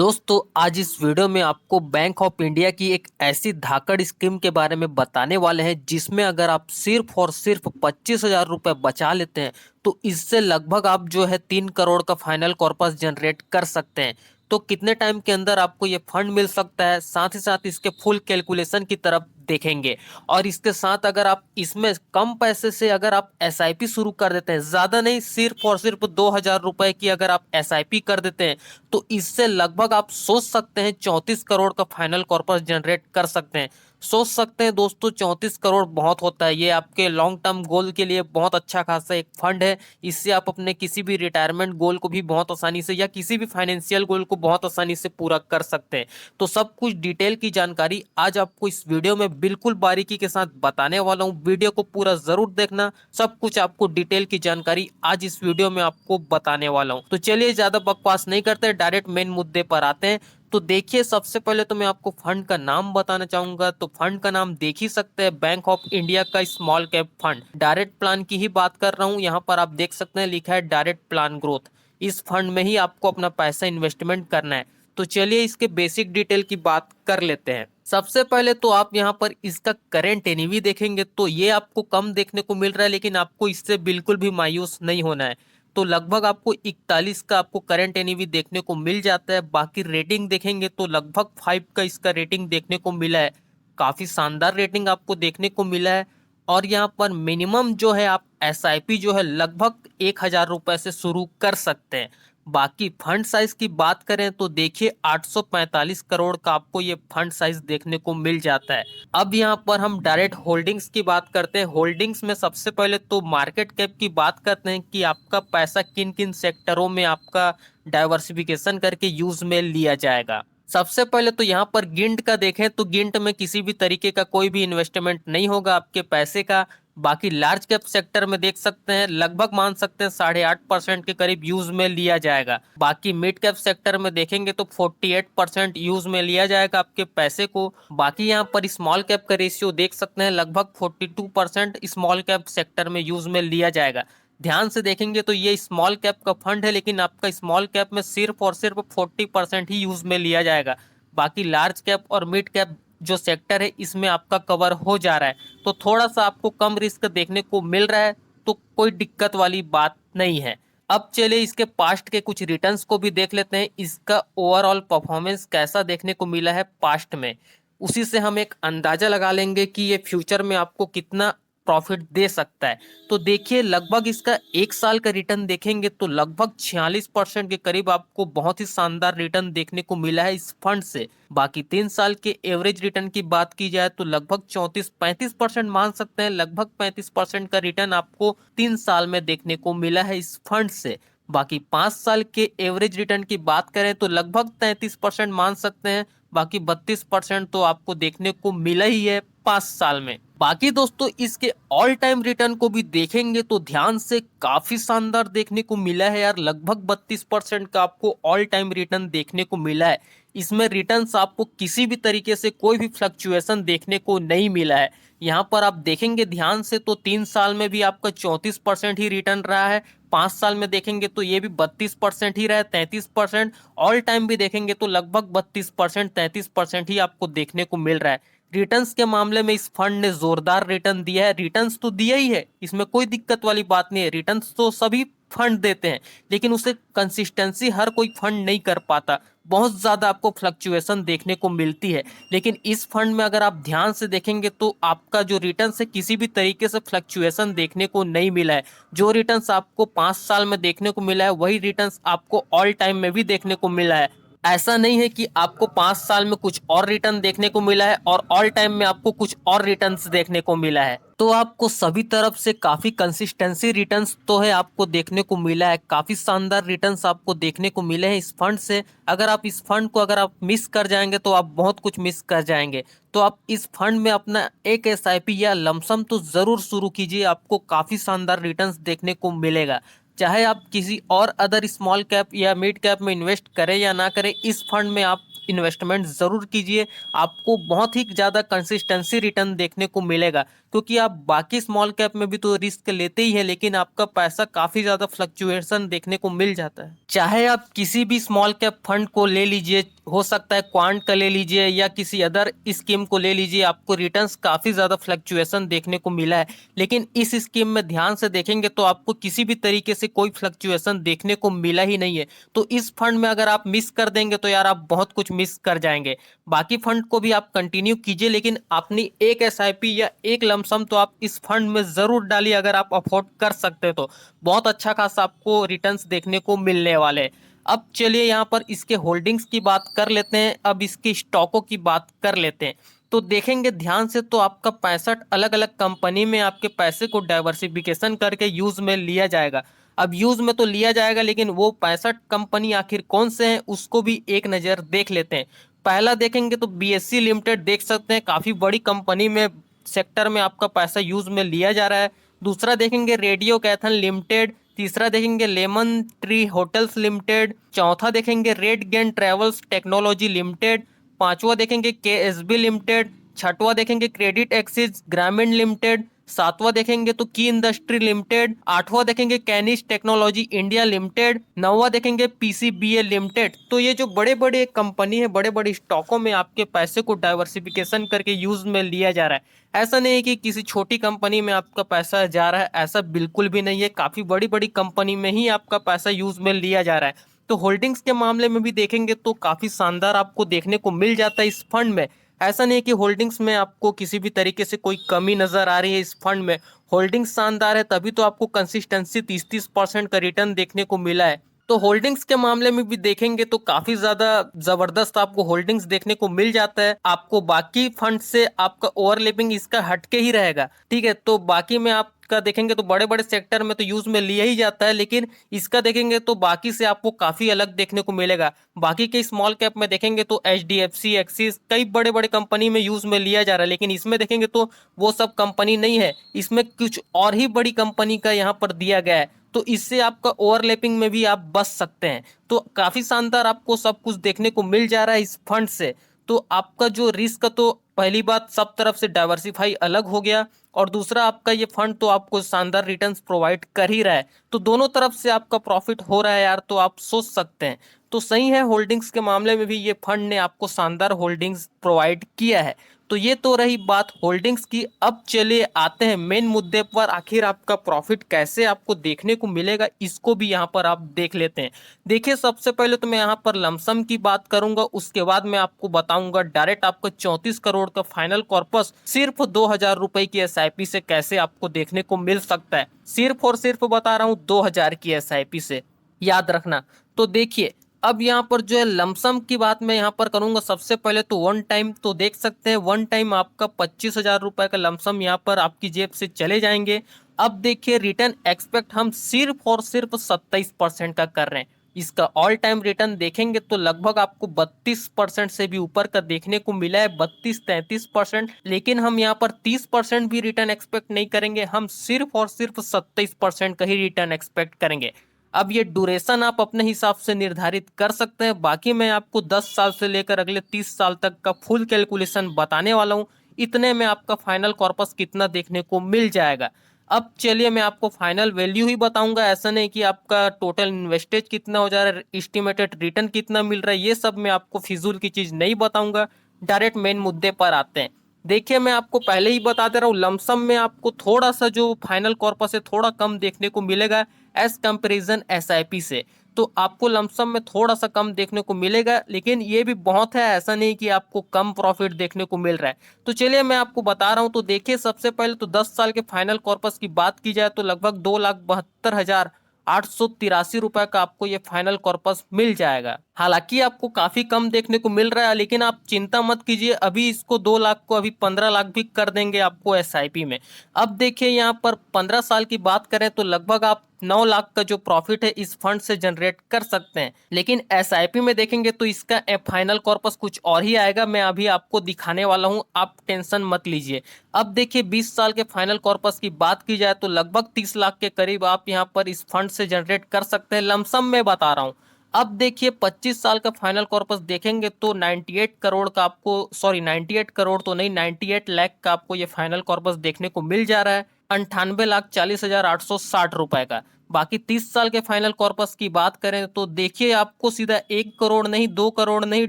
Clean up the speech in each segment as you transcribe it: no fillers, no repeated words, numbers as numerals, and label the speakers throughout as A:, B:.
A: दोस्तों आज इस वीडियो में आपको बैंक ऑफ इंडिया की एक ऐसी धाकड़ स्कीम के बारे में बताने वाले हैं जिसमें अगर आप सिर्फ और सिर्फ 25,000 रुपए बचा लेते हैं तो इससे लगभग आप जो है 3 करोड़ का फाइनल कॉर्पस जनरेट कर सकते हैं। तो कितने टाइम के अंदर आपको ये फंड मिल सकता है, साथ ही साथ इसके फुल कैलकुलेशन की तरफ देखेंगे। और इसके साथ अगर आप इसमें कम पैसे से अगर आप एसआईपी शुरू कर देते हैं, ज्यादा नहीं, सिर्फ और सिर्फ 2,000 रुपए की अगर आप एसआईपी कर देते हैं तो इससे लगभग आप सोच सकते हैं 34 करोड़ का फाइनल कॉर्पस जनरेट कर सकते हैं। सोच सकते हैं दोस्तों, 34 करोड़ बहुत होता है। ये आपके लॉन्ग टर्म गोल के लिए बहुत अच्छा खासा एक फंड है। इससे आप अपने किसी भी रिटायरमेंट गोल को भी बहुत आसानी से या किसी भी फाइनेंशियल गोल को बहुत आसानी से पूरा कर सकते हैं। तो सब कुछ डिटेल की जानकारी आज आपको इस वीडियो में बिल्कुल बारीकी के साथ बताने वाला हूँ। वीडियो को पूरा जरूर देखना, सब कुछ आपको डिटेल की जानकारी आज इस वीडियो में आपको बताने वाला हूँ। तो चलिए ज्यादा बकवास नहीं करते, डायरेक्ट मेन मुद्दे पर आते हैं। तो देखिए, सबसे पहले तो मैं आपको फंड का नाम बताना चाहूंगा। तो फंड का नाम देख ही सकते हैं, बैंक ऑफ इंडिया का small cap fund. Direct plan की ही बात कर रहा हूं। यहाँ पर आप देख सकते हैं लिखा है डायरेक्ट प्लान ग्रोथ। इस फंड में ही आपको अपना पैसा इन्वेस्टमेंट करना है। तो चलिए इसके बेसिक डिटेल की बात कर लेते हैं। सबसे पहले तो आप यहाँ पर इसका करेंट एनएवी देखेंगे तो ये आपको कम देखने को मिल रहा है, लेकिन आपको इससे बिल्कुल भी मायूस नहीं होना है। तो लगभग आपको 41 का आपको करंट एनएवी देखने को मिल जाता है। बाकी रेटिंग देखेंगे तो लगभग 5 का इसका रेटिंग देखने को मिला है। काफी शानदार रेटिंग आपको देखने को मिला है। और यहाँ पर मिनिमम जो है आप एसआईपी जो है लगभग 1,000 रुपए से शुरू कर सकते हैं। बाकी फंड साइज की बात करें तो देखिए 845 करोड़ का आपको ये फंड साइज देखने को मिल जाता है। अब यहाँ पर हम डायरेक्ट होल्डिंग्स की बात करते हैं। होल्डिंग्स में सबसे पहले तो मार्केट कैप की बात करते हैं कि आपका पैसा किन किन सेक्टरों में आपका डाइवर्सिफिकेशन करके यूज में लिया जाएगा। सबसे पहले तो यहाँ पर गिंट का देखें तो गिंट में किसी भी तरीके का कोई भी इन्वेस्टमेंट नहीं होगा आपके पैसे का। बाकी लार्ज कैप सेक्टर में देख सकते हैं लगभग मान सकते हैं 8.5% के करीब यूज में लिया जाएगा। बाकी मिड कैप सेक्टर में देखेंगे तो 48% यूज में लिया जाएगा आपके पैसे को। बाकी यहाँ पर स्मॉल कैप का रेशियो देख सकते हैं लगभग 42% स्मॉल कैप सेक्टर में यूज में लिया जाएगा। ध्यान से देखेंगे तो ये स्मॉल कैप का फंड है, लेकिन आपका स्मॉल कैप में सिर्फ और सिर्फ 40% ही यूज में लिया जाएगा। बाकी लार्ज कैप और मिड कैप जो सेक्टर है इसमें आपका कवर हो जा रहा है। तो थोड़ा सा आपको कम रिस्क देखने को मिल रहा है, तो कोई दिक्कत वाली बात नहीं है। अब चलिए इसके पास्ट के कुछ रिटर्न्स को भी देख लेते हैं। इसका ओवरऑल परफॉर्मेंस कैसा देखने को मिला है पास्ट में, उसी से हम एक अंदाजा लगा लेंगे कि ये फ्यूचर में आपको कितना प्रॉफिट दे सकता है। तो देखिए लगभग इसका 1 साल का रिटर्न देखेंगे तो लगभग 46% के करीब आपको बहुत ही शानदार रिटर्न देखने को मिला है इस फंड से। बाकी 3 साल के एवरेज रिटर्न की बात की जाए तो लगभग 34-35% मान सकते हैं। लगभग 35% का रिटर्न आपको 3 साल में देखने को मिला है इस फंड से। बाकी 5 साल के एवरेज रिटर्न की बात करें तो लगभग 33% मान सकते हैं। बाकी 32% तो आपको देखने को मिला ही है 5 साल में। बाकी दोस्तों इसके ऑल टाइम रिटर्न को भी देखेंगे तो ध्यान से काफी शानदार देखने को मिला है यार। लगभग 32% का आपको ऑल टाइम रिटर्न देखने को मिला है। इसमें रिटर्न्स आपको किसी भी तरीके से कोई भी फ्लक्चुएशन देखने को नहीं मिला है। यहाँ पर आप देखेंगे ध्यान से तो 3 साल में भी आपका 34% ही रिटर्न रहा है। 5 साल में देखेंगे तो ये भी 32% ही रहा है, 33%। ऑल टाइम भी देखेंगे तो लगभग 32% 33% ही आपको देखने को मिल रहा है। रिटर्न्स के मामले में इस फंड ने जोरदार रिटर्न दिया है। रिटर्न्स तो दिया ही है, इसमें कोई दिक्कत वाली बात नहीं है। रिटर्न्स तो सभी फंड देते हैं, लेकिन उसे कंसिस्टेंसी हर कोई फंड नहीं कर पाता। बहुत ज्यादा आपको फ्लक्चुएशन देखने को मिलती है। लेकिन इस फंड में अगर आप ध्यान से देखेंगे तो आपका जो रिटर्न है किसी भी तरीके से फ्लक्चुएशन देखने को नहीं मिला है। जो रिटर्न्स आपको 5 साल में देखने को मिला है वही रिटर्न्स आपको ऑल टाइम में भी देखने को मिला है। ऐसा नहीं है कि आपको 5 साल में कुछ और रिटर्न देखने को मिला है और ऑल टाइम में आपको कुछ और रिटर्न्स देखने को मिला है। तो आपको सभी तरफ से काफी कंसिस्टेंसी रिटर्न्स तो है आपको देखने को मिला है। काफी शानदार रिटर्न्स आपको देखने को मिले हैं इस फंड से। अगर आप इस फंड को अगर आप मिस कर जाएंगे तो आप बहुत कुछ मिस कर जाएंगे। तो आप इस फंड में अपना एक एसआईपी या लमसम तो जरूर शुरू कीजिए, आपको काफी शानदार रिटर्न्स देखने को मिलेगा। चाहे आप किसी और अदर स्मॉल कैप या मिड कैप में इन्वेस्ट करें या ना करें, इस फंड में आप इन्वेस्टमेंट जरूर कीजिए। आपको बहुत ही ज्यादा कंसिस्टेंसी रिटर्न देखने को मिलेगा, क्योंकि आप बाकी स्मॉल कैप में भी तो रिस्क लेते ही हैं, लेकिन आपका पैसा काफी ज्यादा फ्लक्चुएशन देखने को मिल जाता है। चाहे आप किसी भी स्मॉल कैप फंड को ले लीजिए, हो सकता है क्वांट का ले लीजिए या किसी अदर स्कीम को ले लीजिए, आपको रिटर्न्स काफी ज्यादा फ्लक्चुएशन देखने को मिला है। लेकिन इस स्कीम में ध्यान से देखेंगे तो आपको किसी भी तरीके से कोई फ्लक्चुएशन देखने को मिला ही नहीं है। तो इस फंड में अगर आप मिस कर देंगे तो यार आप बहुत कुछ मिस कर जाएंगे। बाकी फंड को भी आप कंटिन्यू कीजिए, लेकिन अपनी एक एसआईपी या एक लमसम तो आप इस फंड में जरूर डालिए, अगर आप अफोर्ड कर सकते हो तो बहुत अच्छा खासा आपको रिटर्न्स देखने को मिलने वाले हैं। अब चलिए यहाँ पर इसके होल्डिंग्स की बात कर लेते हैं, अब इसके स्टॉकों की बात कर लेते हैं। तो देखेंगे ध्यान से तो आपका 65 अलग अलग कंपनी में आपके पैसे को डाइवर्सिफिकेशन करके यूज में लिया जाएगा। अब यूज में तो लिया जाएगा, लेकिन वो 65 कंपनी आखिर कौन से हैं उसको भी एक नज़र देख लेते हैं। पहला देखेंगे तो बीएससी लिमिटेड देख सकते हैं, काफ़ी बड़ी कंपनी में सेक्टर में आपका पैसा यूज में लिया जा रहा है। दूसरा देखेंगे रेडियो कैथन लिमिटेड, तीसरा देखेंगे लेमन ट्री होटल्स लिमिटेड, चौथा देखेंगे red gain travels technology limited, पांचवा देखेंगे केएसबी लिमिटेड, छठवा देखेंगे क्रेडिट एक्सिस ग्रामीण लिमिटेड, सातवां देखेंगे तो की इंडस्ट्री लिमिटेड, आठवां देखेंगे कैनिश टेक्नोलॉजी इंडिया लिमिटेड, नौवां देखेंगे पीसीबीए लिमिटेड। तो ये जो बड़े बड़े कंपनी है, बड़े बड़े स्टॉकों में आपके पैसे को डाइवर्सिफिकेशन करके यूज में लिया जा रहा है। ऐसा नहीं है कि किसी छोटी कंपनी में आपका पैसा जा रहा है, ऐसा बिल्कुल भी नहीं है। काफी बड़ी बड़ी कंपनी में ही आपका पैसा यूज में लिया जा रहा है। तो होल्डिंग्स के मामले में भी देखेंगे तो काफी शानदार आपको देखने को मिल जाता है इस फंड में। ऐसा नहीं है कि होल्डिंग्स में आपको किसी भी तरीके से कोई कमी नजर आ रही है। इस फंड में होल्डिंग्स शानदार है, तभी तो आपको कंसिस्टेंसी 30-30% का रिटर्न देखने को मिला है। तो होल्डिंग्स के मामले में भी देखेंगे तो काफी ज्यादा जबरदस्त आपको होल्डिंग्स देखने को मिल जाता है। आपको बाकी फंड से आपका ओवरलैपिंग इसका हटके ही रहेगा, ठीक है। तो बाकी में आपका देखेंगे तो बड़े बड़े सेक्टर में तो यूज में लिया ही जाता है, लेकिन इसका देखेंगे तो बाकी से आपको काफी अलग देखने को मिलेगा। बाकी के स्मॉल कैप में देखेंगे तो एचडीएफसी एक्सिस कई बड़े बड़े कंपनी में यूज में लिया जा रहा है, लेकिन इसमें देखेंगे तो वो सब कंपनी नहीं है, इसमें कुछ और ही बड़ी कंपनी का यहाँ पर दिया गया है। तो इससे आपका ओवरलैपिंग में भी आप बच सकते हैं। तो काफी शानदार आपको सब कुछ देखने को मिल जा रहा है इस फंड से। तो आपका जो रिस्क, तो पहली बात सब तरफ से डाइवर्सिफाई अलग हो गया, और दूसरा आपका ये फंड तो आपको शानदार रिटर्न्स प्रोवाइड कर ही रहा है। तो दोनों तरफ से आपका प्रॉफिट हो रहा है यार, तो आप सोच सकते हैं। तो सही है, होल्डिंग्स के मामले में भी ये फंड ने आपको शानदार होल्डिंग्स प्रोवाइड किया है। तो ये तो रही बात होल्डिंग्स की। अब चलिए आते हैं मेन मुद्दे पर, आखिर आपका प्रॉफिट कैसे आपको देखने को मिलेगा इसको भी यहाँ पर आप देख लेते हैं। देखिए सबसे पहले तो मैं यहाँ पर लमसम की बात करूंगा, उसके बाद मैं आपको बताऊंगा डायरेक्ट आपका 34 करोड़ का फाइनल कॉर्पस सिर्फ 2,000 रुपए की एसआईपी से कैसे आपको देखने को मिल सकता है। सिर्फ और सिर्फ बता रहा हूँ 2,000 की एसआईपी से, याद रखना। तो देखिए अब यहाँ पर जो है लमसम की बात मैं यहाँ पर करूंगा। सबसे पहले तो वन टाइम तो देख सकते हैं, वन टाइम आपका 25,000 रुपए का लमसम यहाँ पर आपकी जेब से चले जाएंगे। अब देखिए रिटर्न एक्सपेक्ट हम सिर्फ और सिर्फ 27% का कर रहे हैं। इसका ऑल टाइम रिटर्न देखेंगे तो लगभग आपको 32% से भी ऊपर का देखने को मिला है, 32-33%। लेकिन हम यहाँ पर 30% भी रिटर्न एक्सपेक्ट नहीं करेंगे, हम सिर्फ और सिर्फ 27% का ही रिटर्न एक्सपेक्ट करेंगे। अब ये ड्यूरेशन आप अपने हिसाब से निर्धारित कर सकते हैं। बाकी मैं आपको 10 साल से लेकर अगले 30 साल तक का फुल कैलकुलेशन बताने वाला हूँ। इतने में आपका फाइनल कॉर्पस कितना देखने को मिल जाएगा। अब चलिए मैं आपको फाइनल वैल्यू ही बताऊंगा, ऐसा नहीं कि आपका टोटल इन्वेस्टेज कितना हो जा रहा है, एस्टिमेटेड रिटर्न कितना मिल रहा है, ये सब मैं आपको फिजूल की चीज नहीं बताऊंगा। डायरेक्ट मेन मुद्दे पर आते हैं। देखिए मैं आपको पहले ही बता दे रहा हूँ, लमसम में आपको थोड़ा सा जो फाइनल कॉर्पस है थोड़ा कम देखने को मिलेगा एज कंपेरिजन एसआईपी से। तो आपको लमसम में थोड़ा सा कम देखने को मिलेगा, लेकिन ये भी बहुत है, ऐसा नहीं कि आपको कम प्रॉफिट देखने को मिल रहा है। तो चलिए मैं आपको बता रहा हूँ। तो देखिए सबसे पहले तो 10 साल के फाइनल कॉर्पस की बात की जाए तो लगभग 2,72,883 रुपए का आपको ये फाइनल कॉर्पस मिल जाएगा। हालांकि आपको काफी कम देखने को मिल रहा है, लेकिन आप चिंता मत कीजिए, अभी इसको 2 लाख को अभी 15 लाख भी कर देंगे आपको एसआईपी में। अब देखिए यहाँ पर 15 साल की बात करें तो लगभग आप 9 लाख का जो प्रॉफिट है इस फंड से जनरेट कर सकते हैं। लेकिन एसआईपी में देखेंगे तो इसका फाइनल कॉर्पस कुछ और ही आएगा, मैं अभी आपको दिखाने वाला हूं, आप टेंशन मत लीजिए। अब देखिए 20 साल के फाइनल कॉर्पस की बात की जाए तो लगभग 30 लाख के करीब आप यहां पर इस फंड से जनरेट कर सकते हैं, लमसम में बता रहा हूं। अब देखिए 25 साल का फाइनल कॉर्पस देखेंगे तो 98 करोड़ का आपको, सॉरी 98 करोड़ तो नहीं, 98 लाख का आपको ये फाइनल कॉर्पस देखने को मिल जा रहा है 98,40,860 रुपए का। बाकी 30 साल के फाइनल कॉर्पस की बात करें तो देखिए आपको सीधा 1 करोड़ नहीं, 2 करोड़ नहीं,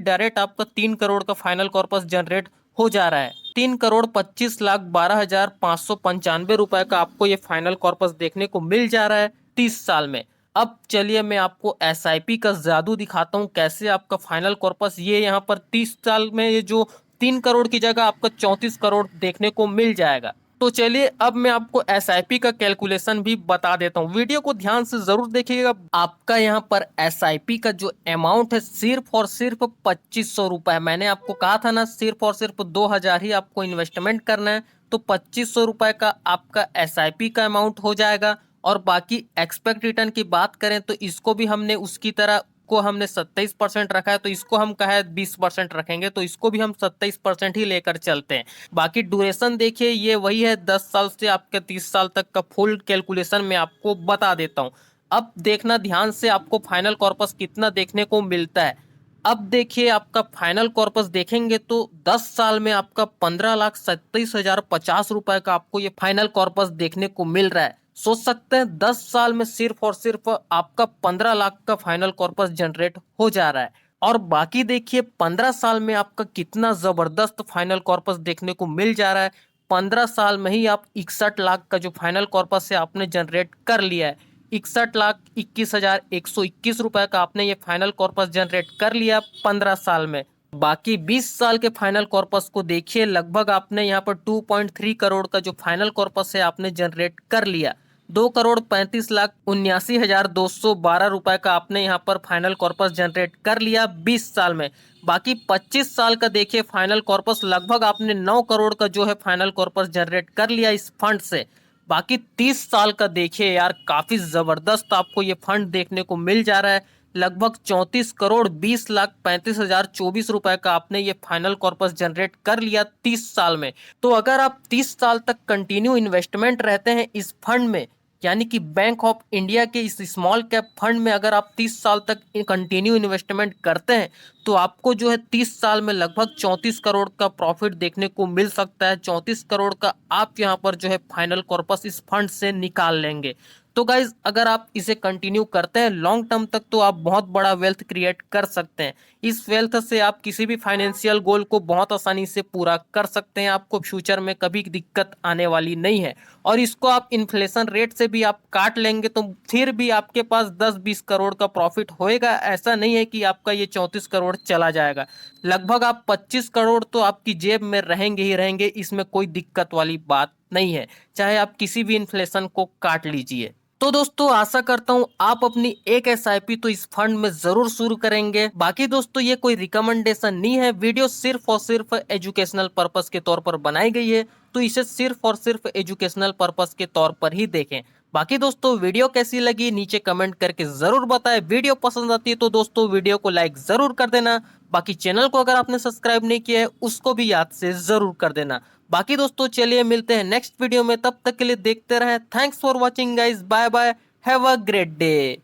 A: डायरेक्ट आपका 3 करोड़ का फाइनल कॉर्पस जनरेट हो जा रहा है। 3,25,12,595 रुपए का आपको ये फाइनल कॉर्पस देखने को मिल जा रहा है 30 साल में। अब चलिए मैं आपको एसआईपी का जादू दिखाता हूँ, कैसे आपका फाइनल कॉर्पस ये यहाँ पर 30 साल में ये जो 3 करोड़ की जगह आपका 34 करोड़ देखने को मिल जाएगा। तो चलिए अब मैं आपको एसआईपी का कैलकुलेशन भी बता देता हूँ, वीडियो को ध्यान से जरूर देखिएगा। आपका यहाँ पर एसआईपी का जो अमाउंट है सिर्फ और सिर्फ 2500 रुपए। मैंने आपको कहा था ना सिर्फ और सिर्फ 2000 ही आपको इन्वेस्टमेंट करना है, तो 2500 रुपए का आपका एसआईपी का अमाउंट हो जाएगा। और बाकी एक्सपेक्ट रिटर्न की बात करें तो इसको भी हमने उसकी तरह को हमने 27% रखा है, तो इसको हम कहे 20% रखेंगे, तो इसको भी हम 27% ही लेकर चलते हैं। बाकी ड्यूरेशन देखिए ये वही है 10 साल से आपके 30 साल तक का फुल कैलकुलेशन मैं आपको बता देता हूँ। अब देखना ध्यान से आपको फाइनल कॉर्पस कितना देखने को मिलता है। अब देखिए आपका फाइनल कॉर्पस देखेंगे तो 10 साल में आपका 15,37,050 रुपए का आपको ये फाइनल कॉर्पस देखने को मिल रहा है। सोच सकते हैं 10 साल में सिर्फ और सिर्फ आपका 15 लाख का फाइनल कॉर्पस जनरेट हो जा रहा है। और बाकी देखिए 15 साल में आपका कितना जबरदस्त फाइनल कॉर्पस देखने को मिल जा रहा है। 15 साल में ही आप 61 लाख का जो फाइनल कॉर्पस है आपने जनरेट कर लिया है। 61,21,121 रुपए का आपने ये फाइनल कॉर्पस जनरेट कर लिया 15 साल में। बाकी 20 साल के फाइनल कॉर्पस को देखिए, लगभग आपने यहाँ पर 2.3 करोड़ का जो फाइनल कॉर्पस है आपने जनरेट कर लिया। 2,35,79,212 रुपए का आपने यहाँ पर फाइनल कॉर्पस जनरेट कर लिया 20 साल में। बाकी 25 साल का देखिए फाइनल कॉर्पस, लगभग आपने 9 करोड़ का जो है फाइनल कॉर्पस जनरेट कर लिया इस फंड से। बाकी 30 साल का देखिए यार, काफी जबरदस्त आपको ये फंड देखने को मिल जा रहा है। लगभग 34,20,35,024 रुपए का आपने ये फाइनल कॉर्पस जनरेट कर लिया 30 साल में। तो अगर आप 30 साल तक कंटिन्यू इन्वेस्टमेंट रहते हैं इस फंड में, यानी कि बैंक ऑफ इंडिया के इस स्मॉल कैप फंड में अगर आप 30 साल तक कंटिन्यू इन्वेस्टमेंट करते हैं, तो आपको जो है 30 साल में लगभग 34 करोड़ का प्रॉफिट देखने को मिल सकता है। 34 करोड़ का आप यहाँ पर जो है फाइनल कॉर्पस इस फंड से निकाल लेंगे। तो गाइज अगर आप इसे कंटिन्यू करते हैं लॉन्ग टर्म तक, तो आप बहुत बड़ा वेल्थ क्रिएट कर सकते हैं। इस वेल्थ से आप किसी भी फाइनेंशियल गोल को बहुत आसानी से पूरा कर सकते हैं, आपको फ्यूचर में कभी दिक्कत आने वाली नहीं है। और इसको आप इन्फ्लेशन रेट से भी आप काट लेंगे तो फिर भी आपके पास 10-20 करोड़ का प्रॉफिट होएगा। ऐसा नहीं है कि आपका ये 34 करोड़ चला जाएगा। लगभग आप 25 करोड़ तो आपकी जेब में रहेंगे ही रहेंगे, इसमें कोई दिक्कत वाली बात नहीं है, चाहे आप किसी भी इन्फ्लेशन को काट लीजिए। तो दोस्तों आशा करता हूं आप अपनी एक एसआईपी तो इस फंड में जरूर शुरू करेंगे। बाकी दोस्तों ये कोई रिकमेंडेशन नहीं है, वीडियो सिर्फ और सिर्फ एजुकेशनल पर्पस के तौर पर बनाई गई है, तो इसे सिर्फ और सिर्फ एजुकेशनल पर्पस के तौर पर ही देखें। बाकी दोस्तों वीडियो कैसी लगी नीचे कमेंट करके जरूर बताएं। वीडियो पसंद आती है तो दोस्तों वीडियो को लाइक जरूर कर देना। बाकी चैनल को अगर आपने सब्सक्राइब नहीं किया है उसको भी याद से जरूर कर देना। बाकी दोस्तों चलिए मिलते हैं नेक्स्ट वीडियो में, तब तक के लिए देखते रहें। Thanks for watching guys, bye bye, have a great day.